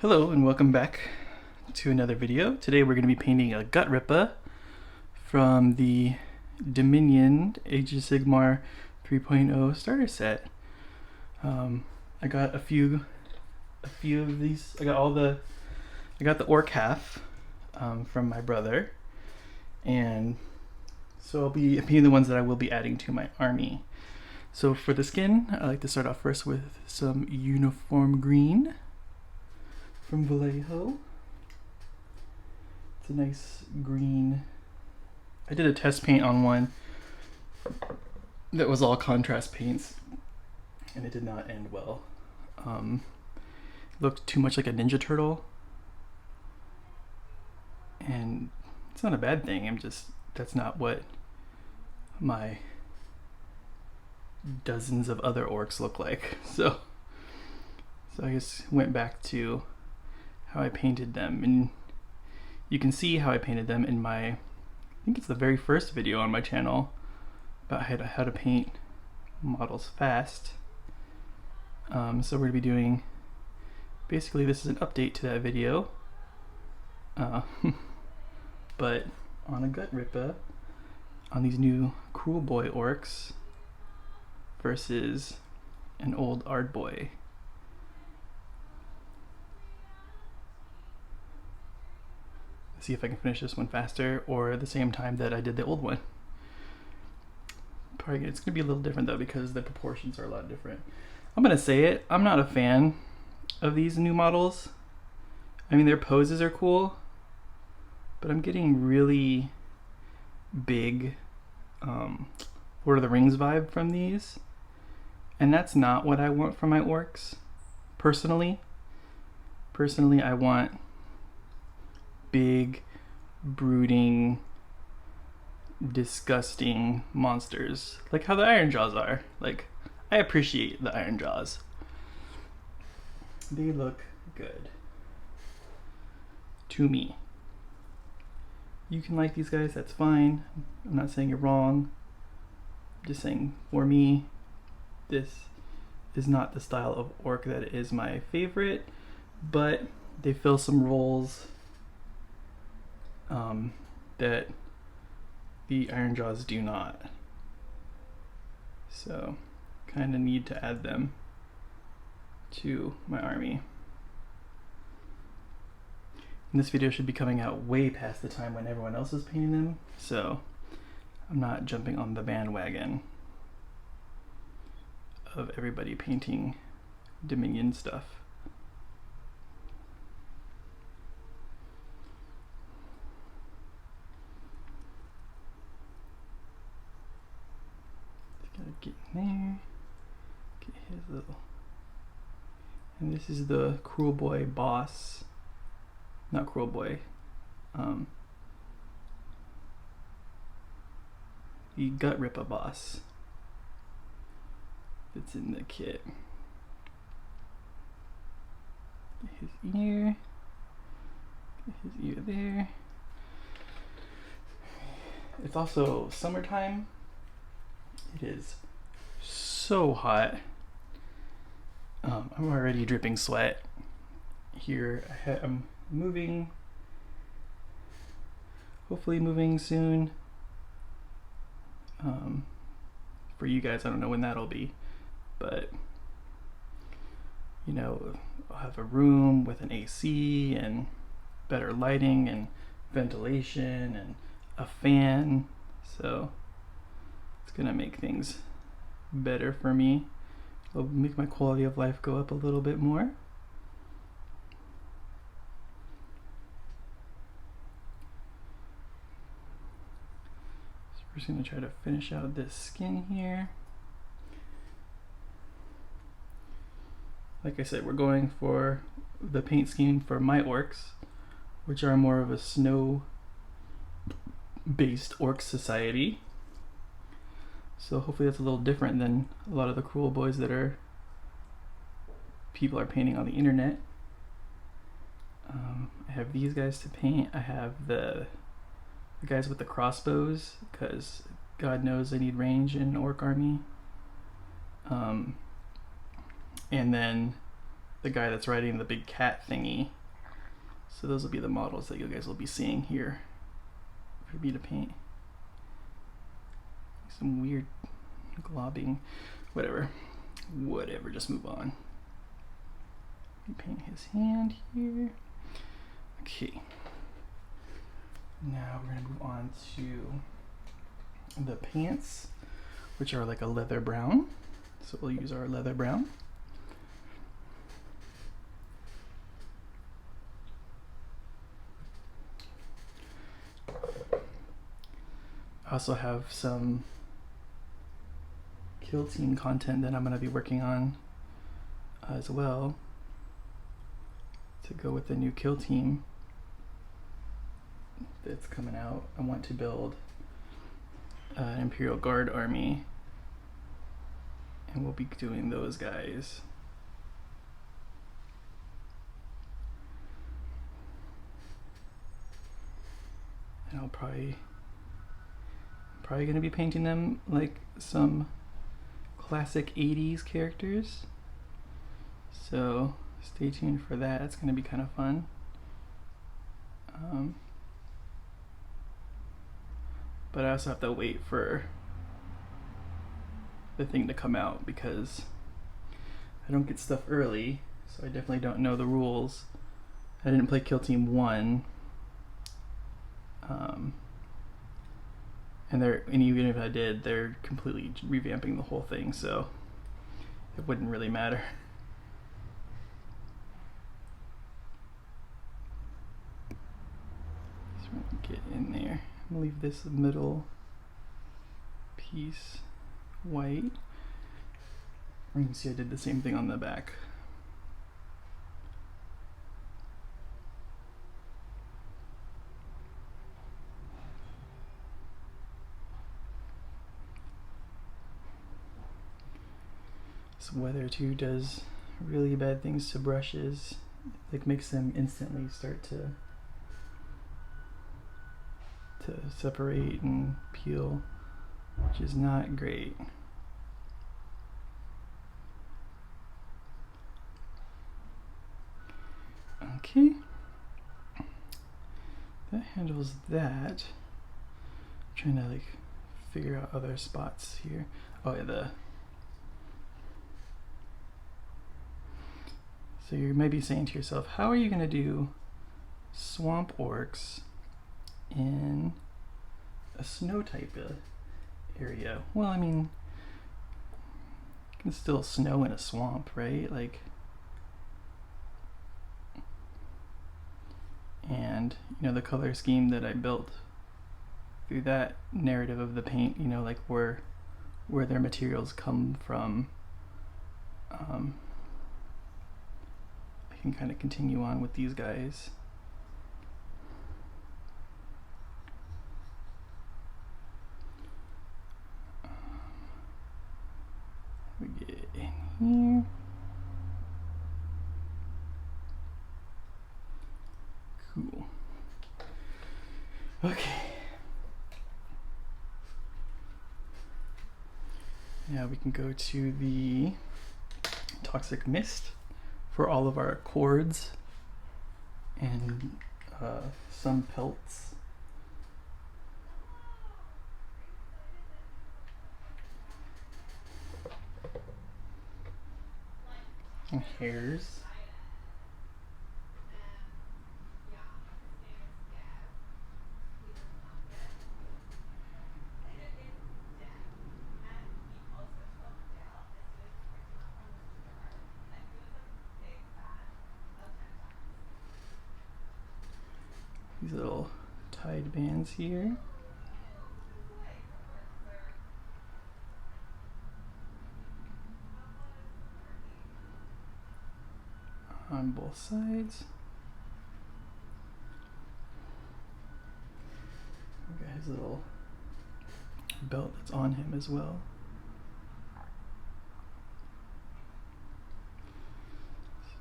Hello and welcome back to another video. Today we're going to be painting a Gutrippa from the Dominion Age of Sigmar 3.0 starter set. I got a few of these. I got the orc half from my brother, and so I'll be painting the ones that I will be adding to my army. So for the skin, I like to start off first with some uniform green from Vallejo. It's a nice green. I did a test paint on one that was all contrast paints, and it did not end well. It looked too much like a Ninja Turtle, and it's not a bad thing. That's not what my dozens of other orcs look like. So I just went back to how I painted them, and you can see how I painted them in my, I think it's the very first video on my channel about how to paint models fast. So we're gonna be doing, basically this is an update to that video, but on a Gutrippa, on these new Cruel Boy orcs versus an old Ard Boy. See if I can finish this one faster or at the same time that I did the old one. Probably it's gonna be a little different though because the proportions are a lot different. I'm gonna say it, I'm not a fan of these new models. I mean, their poses are cool, but I'm getting really big Lord of the Rings vibe from these, and that's not what I want from my orcs. Personally I want big, brooding, disgusting monsters, like how the Iron Jaws are. Like, I appreciate the Iron Jaws. They look good to me. You can like these guys, that's fine. I'm not saying you're wrong. I'm just saying, for me, this is not the style of orc that is my favorite, but they fill some roles that the Iron Jaws do not. So kind of need to add them to my army. And this video should be coming out way past the time when everyone else is painting them, so I'm not jumping on the bandwagon of everybody painting Dominion stuff. Gotta get in there, get his little, and this is the Cruel Boy boss, not Cruel Boy, the Gutrippa boss that's in the kit. Get his ear, get his ear there. It's also summertime. It is so hot. I'm already dripping sweat here. I'm moving, hopefully moving soon. For you guys, I don't know when that'll be, but you know, I'll have a room with an AC and better lighting and ventilation and a fan, so gonna make things better for me. It'll make my quality of life go up a little bit more. So we're just gonna try to finish out this skin here. Like I said, we're going for the paint scheme for my orcs, which are more of a snow based orc society. So hopefully that's a little different than a lot of the Cruel Boys that people are painting on the internet. I have these guys to paint. I have the guys with the crossbows, because God knows I need range in an orc army. And then the guy that's riding the big cat thingy. So those will be the models that you guys will be seeing here for me to paint. Some weird globbing, whatever, just move on. Paint his hand here. Okay. Now we're gonna move on to the pants, which are like a leather brown. So we'll use our leather brown. I also have some Kill Team content that I'm going to be working on as well to go with the new Kill Team that's coming out. I want to build an Imperial Guard army, and we'll be doing those guys. And I'll probably going to be painting them like some classic 80s characters. So stay tuned for that. It's going to be kind of fun. But I also have to wait for the thing to come out because I don't get stuff early, so I definitely don't know the rules. I didn't play Kill Team 1. And even if I did, they're completely revamping the whole thing, so it wouldn't really matter. Just want to get in there. I'm gonna leave this middle piece white. You can see I did the same thing on the back. This weather too does really bad things to brushes. Like makes them instantly start to separate and peel, which is not great. Okay, that handles that. I'm trying to like figure out other spots here. Oh yeah, so you might be saying to yourself, how are you going to do swamp orcs in a snow type of area? Well, I mean, it can still snow in a swamp, right? Like, and you know, the color scheme that I built through that narrative of the paint, you know, like where their materials come from, I can kind of continue on with these guys. We get in here. Cool. Okay. Now we can go to the Toxic Mist for all of our cords and some pelts. And hairs. These little tied bands here. On both sides. We got his little belt that's on him as well.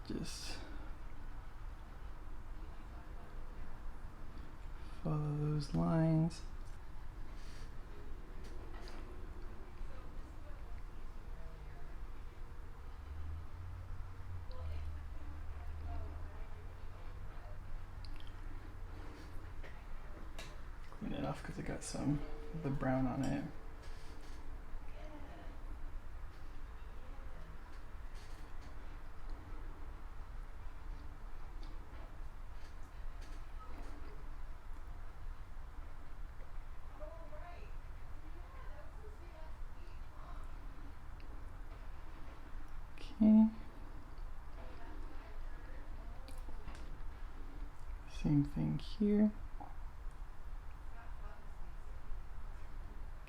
So just follow those lines. clean it off because it got some of the brown on it. Okay. Same thing here.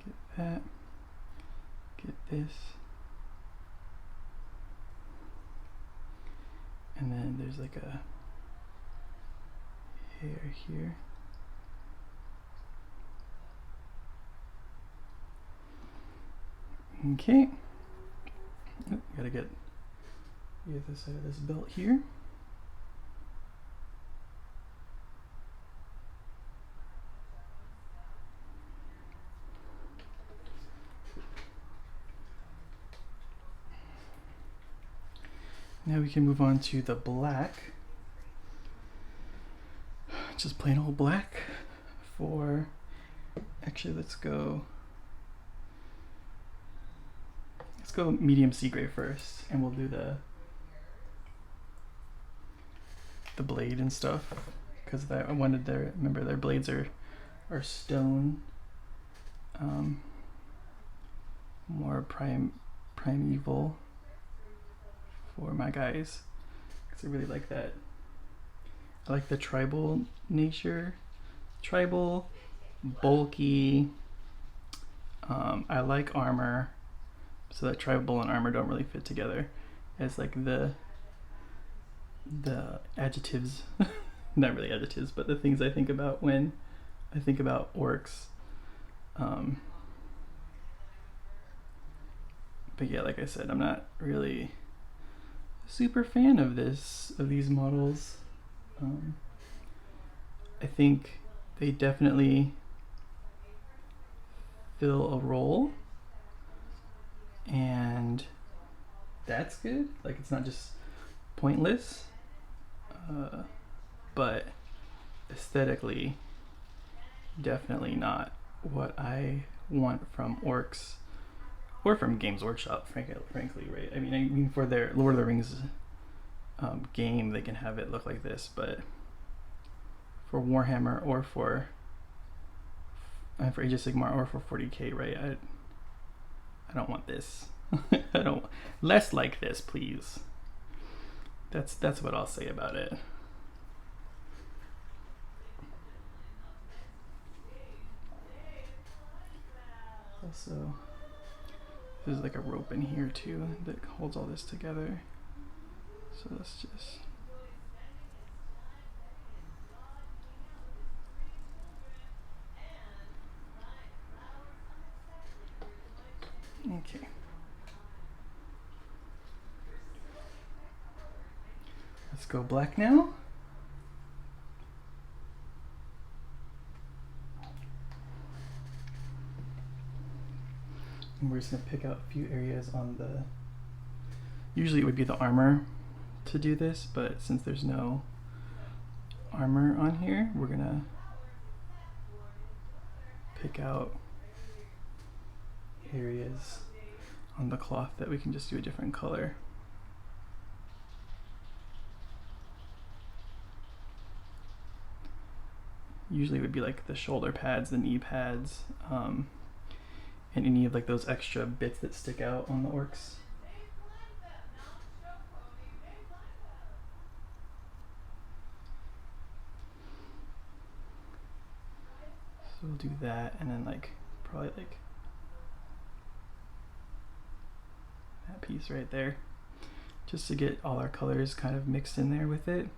Get that. Get this. And then there's like a hair here. Okay. Oh, gotta get the other side of this belt here. Now we can move on to the black. Just plain old black for, actually let's go medium sea gray first, and we'll do the blade and stuff, because I wanted their, remember their blades are stone, more primeval for my guys, because I really like that. I like the tribal nature, tribal, bulky. I like armor, so that tribal and armor don't really fit together as like the adjectives, not really adjectives, but the things I think about when I think about orcs. But yeah, like I said, I'm not really a super fan of these models. I think they definitely fill a role, and that's good. Like, it's not just pointless, but aesthetically definitely not what I want from orcs or from Games Workshop, frankly, right? I mean for their Lord of the Rings game, they can have it look like this, but for Warhammer or for Age of Sigmar or for 40K, right? I don't want this. I don't, less like this, please. That's what I'll say about it. Also, there's like a rope in here too that holds all this together. So let's just, okay. Let's go black now. And we're just gonna pick out a few areas on the, usually it would be the armor to do this, but since there's no armor on here, we're gonna pick out areas on the cloth that we can just do a different color. Usually it would be like the shoulder pads, the knee pads, and any of like those extra bits that stick out on the orcs. So we'll do that, and then like probably like that piece right there, just to get all our colors kind of mixed in there with it.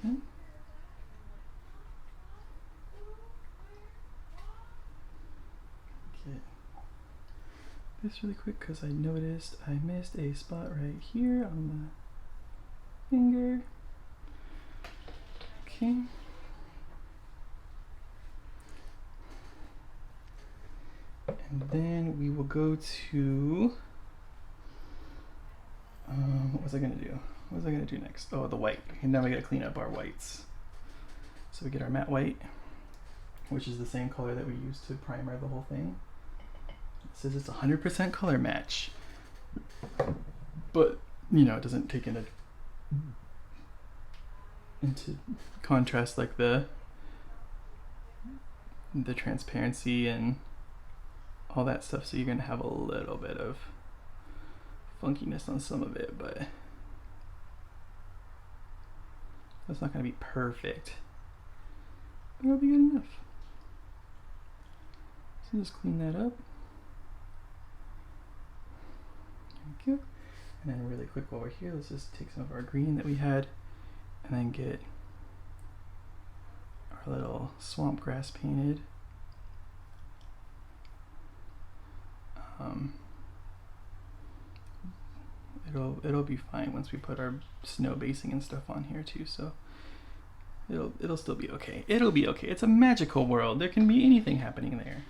Okay. Get this really quick because I noticed I missed a spot right here on the finger. Okay. And then we will go to, what was I gonna do? what was I gonna do next? Oh, the white. And now we gotta clean up our whites. So we get our matte white, which is the same color that we used to primer the whole thing. It says it's 100% color match, but you know, it doesn't take into contrast like the transparency and all that stuff, so you're gonna have a little bit of funkiness on some of it, but that's not gonna be perfect. But it'll be good enough. So just clean that up. Thank you. And then really quick while we're here, let's just take some of our green that we had and then get our little swamp grass painted. It'll be fine once we put our snow basing and stuff on here too, so it'll still be okay. It'll be okay. It's a magical world. There can be anything happening there.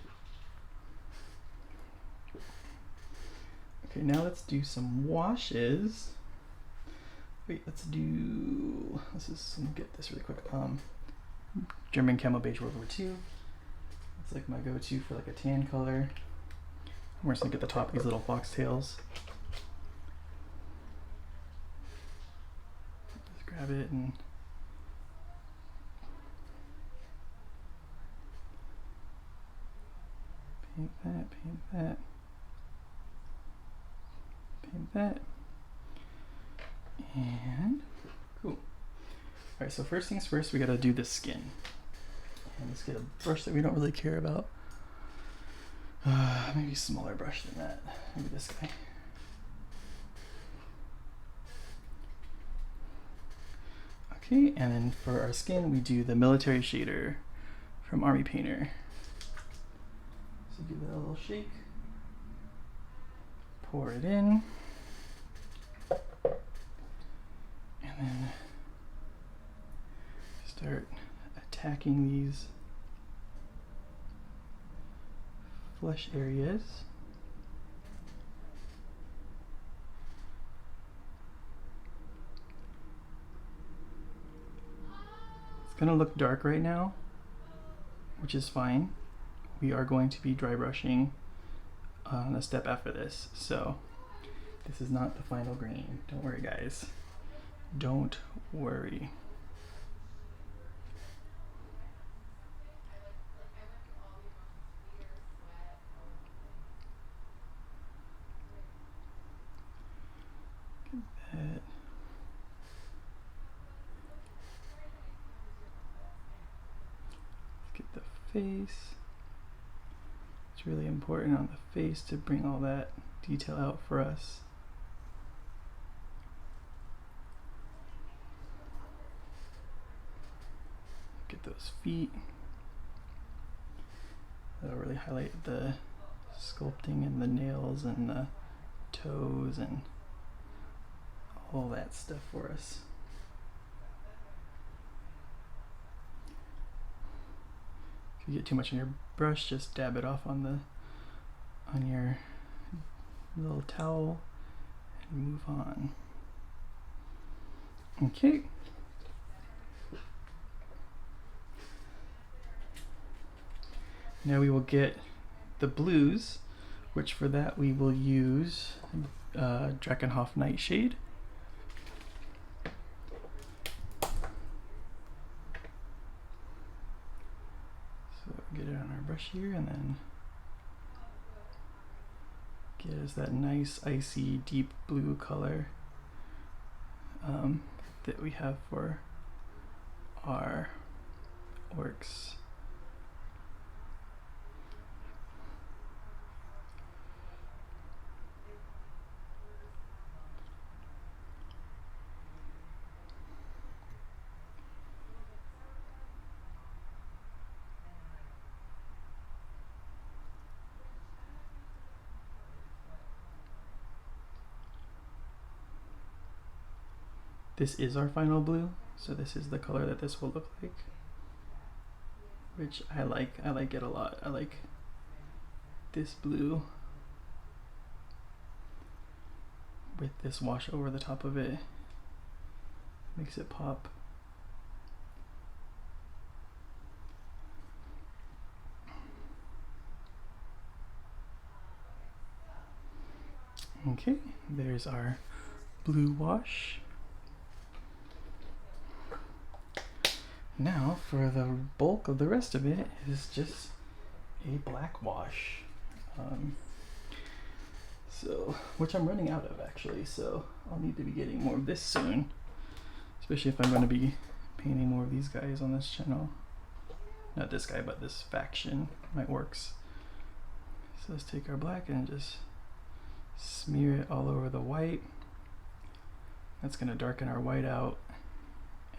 Okay, now let's do some washes. Wait, let's just get this really quick. German Camo Beige World War II. It's like my go-to for like a tan color. We're just gonna get the top of these little foxtails. Just grab it and paint that, paint that, paint that, and cool. All right, so first things first, we gotta do the skin. And let's get a brush that we don't really care about. Maybe a smaller brush than that. Maybe this guy. Okay, and then for our skin, we do the military shader from Army Painter. So give that a little shake. Pour it in. And then start attacking these flesh areas. It's gonna look dark right now, which is fine. We are going to be dry brushing on a step after this, so this is not the final grain. Don't worry, guys. Don't worry. Face. It's really important on the face to bring all that detail out for us. Get those feet. That'll really highlight the sculpting and the nails and the toes and all that stuff for us. If you get too much on your brush, just dab it off on your little towel and move on. Okay. Now we will get the blues, which for that we will use Drakenhof Nightshade. Get it on our brush here and then get us that nice icy deep blue color that we have for our orcs. This is our final blue, so this is the color that this will look like, which I like it a lot. I like this blue with this wash over the top of it. makes it pop. Okay, there's our blue wash. Now for the bulk of the rest of it is just a black wash. Which I'm running out of actually, so I'll need to be getting more of this soon. Especially if I'm going to be painting more of these guys on this channel. Not this guy, but this faction, my orcs. So let's take our black and just smear it all over the white. That's going to darken our white out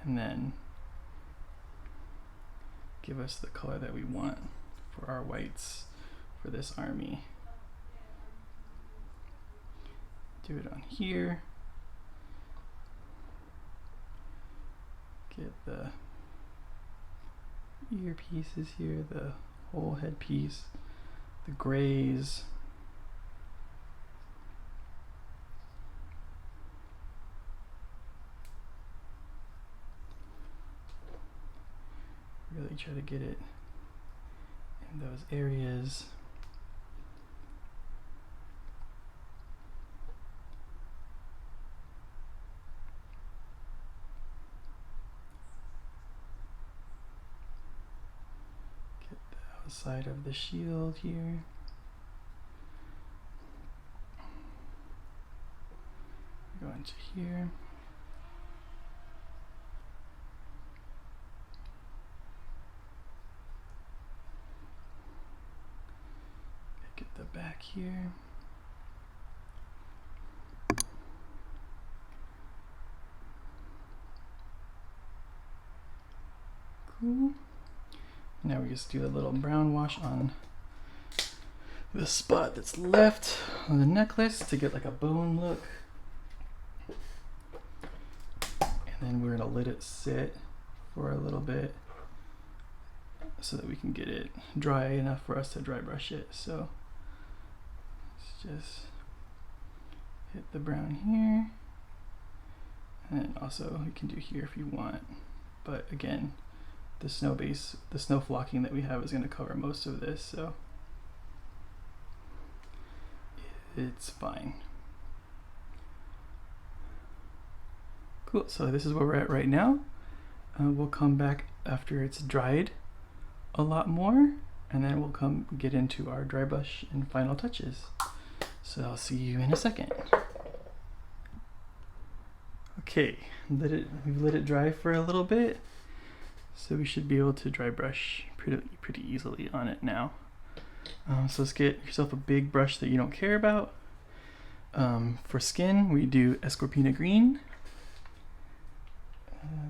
and then give us the color that we want for our whites for this army. Do it on here. Get the earpieces here, the whole headpiece, the grays. Really try to get it in those areas. Get the outside of the shield here. Go into here. Get the back here. Cool. Now we just do a little brown wash on the spot that's left on the necklace to get like a bone look. And then we're gonna let it sit for a little bit so that we can get it dry enough for us to dry brush it. So let's just hit the brown here, and also you can do here if you want, but again, the snow base, the snow flocking that we have is going to cover most of this, so it's fine. Cool, so this is where we're at right now. We'll come back after it's dried a lot more, and then we'll come get into our dry brush and final touches. So I'll see you in a second. Okay, we've let it dry for a little bit, so we should be able to dry brush pretty easily on it now. So let's get yourself a big brush that you don't care about. For skin, we do Escorpina green.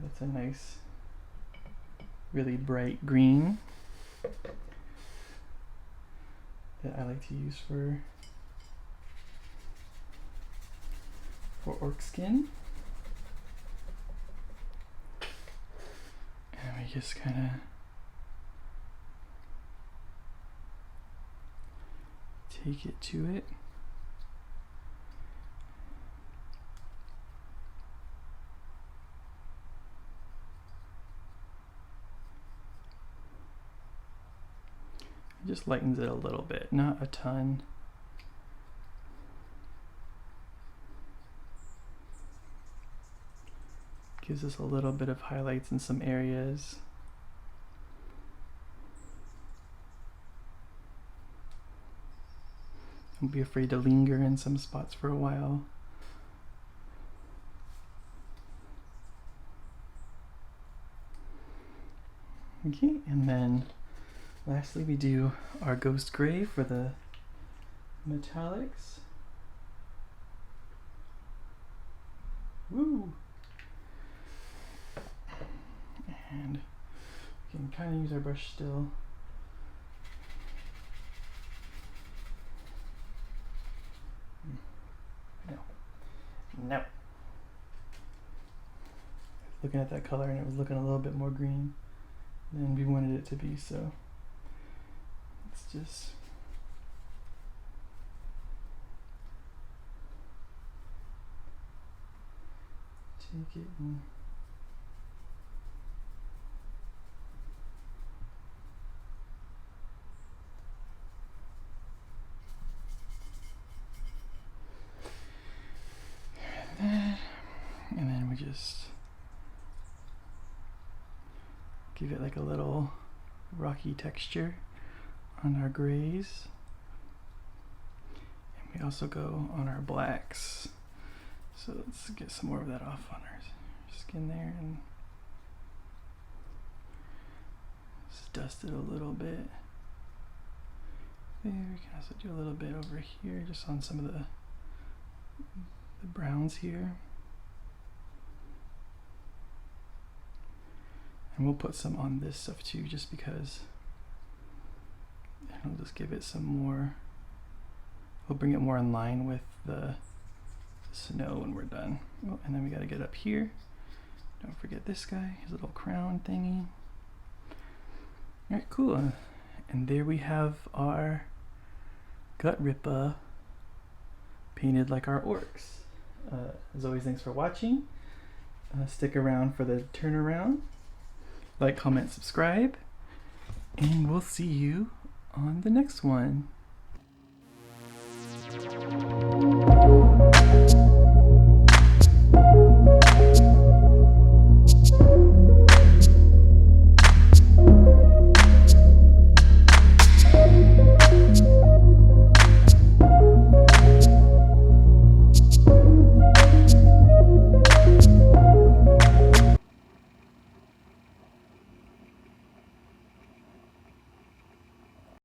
That's a nice, really bright green that I like to use for orc skin. And we just kind of take it to it. It just lightens it a little bit, not a ton. Gives us a little bit of highlights in some areas. Don't be afraid to linger in some spots for a while. Okay, and then lastly we do our ghost gray for the metallics. Woo! And we can kind of use our brush still. No. Looking at that color and it was looking a little bit more green than we wanted it to be, so let's just take it and just give it like a little rocky texture on our grays. And we also go on our blacks. So let's get some more of that off on our skin there and just dust it a little bit. There, we can also do a little bit over here, just on some of the browns here. And we'll put some on this stuff too, just because it'll just give it some more, we'll bring it more in line with the snow when we're done. Oh, and then we got to get up here. Don't forget this guy, his little crown thingy. Alright, cool. And there we have our Gutrippa painted like our orcs. As always, thanks for watching. Stick around for the turnaround. Like, comment, subscribe. And we'll see you on the next one.